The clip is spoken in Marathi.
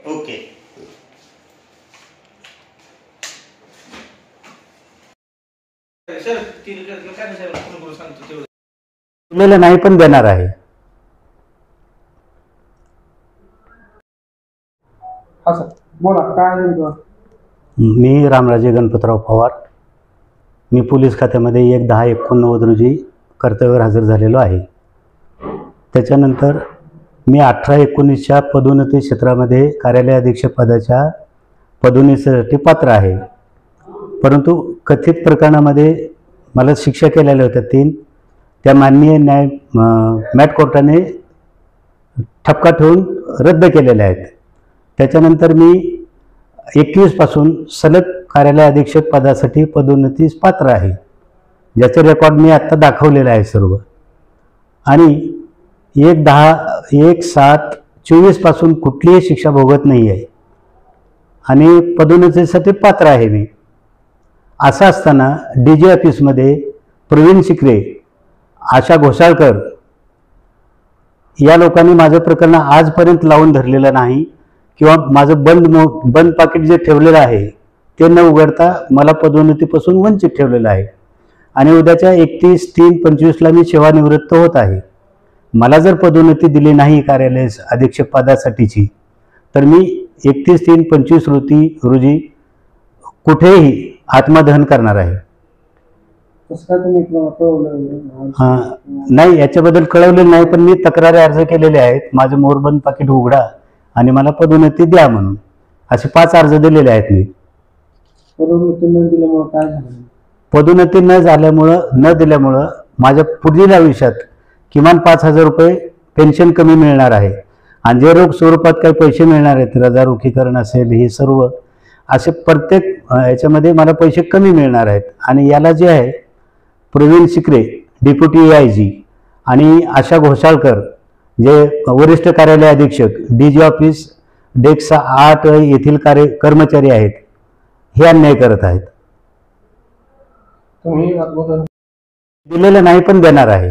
ओके. सर काय सांगतो तेवढं नाही पण देणार आहे. हा सर बोला काय नेमकं. मी रामराजे गणपतराव पवार. मी पोलीस खात्यामध्ये 1/10/89 रोजी कर्तव्यावर हजर झालेलो आहे. त्याच्यानंतर मी 18-19च्या पदोन्नती क्षेत्रामध्ये कार्यालय अधीक्षक पदाच्या पदोन्नतीसाठी पात्र आहे. परंतु कथित प्रकरणामध्ये मला शिक्षा केलेल्या होत्या 3. त्या माननीय न्याय मॅट कोर्टाने ठपका ठेवून रद्द केलेल्या आहेत. त्याच्यानंतर मी 21पासून सलग कार्यालय अधीक्षक पदासाठी पदोन्नतीस पात्र आहे, ज्याचे रेकॉर्ड मी आत्ता दाखवलेलं आहे सर्व. आणि 1/10/1/7/24 पासून कुठलीही शिक्षा भोगत नाही आहे आणि पदोन्नतीसाठी पात्र आहे मी. असं असताना DG ऑफिसमध्ये प्रवीण शिकरे, आशा घोसाळकर या लोकांनी माझं प्रकरण आजपर्यंत लावून धरलेलं नाही किंवा माझं बंद पाकिट जे ठेवलेलं आहे ते न उघडता मला पदोन्नतीपासून वंचित ठेवलेलं आहे. आणि उद्याच्या 31/3/25ला मी सेवानिवृत्त होत आहे. मला जर पदोन्नती दिली नाही कार्यालय अधीक्षक पदासाठीची तर मी 31/3/25 रोजी कुठेही आत्मदहन करणार आहे. नाही, याच्याबद्दल कळवलेलं नाही, पण मी तक्रारी अर्ज केलेले आहेत. माझं मोरबंद पाकिट उघडा आणि मला पदोन्नती द्या म्हणून असे 5 अर्ज दिलेले आहेत मी. पदोन्नती न दिल्यामुळं माझ्या पुढील आयुष्यात किमान 5,000 रुपये पेन्शन कमी मिळणार आहे. आणि जे रोख स्वरूपात काही पैसे मिळणार आहेत, रजारोखीकरण असेल, हे सर्व असे प्रत्येक याच्यामध्ये मला पैसे कमी मिळणार आहेत. आणि याला जे आहे प्रवीण शिकरे डेप्युटी AIG आणि आशा घोसाळकर जे वरिष्ठ कार्यालय अधीक्षक DG ऑफिस डेस्क 8 येथील कर्मचारी आहेत, हे अन्याय करत आहेत. दिलेलं नाही पण देणार आहे.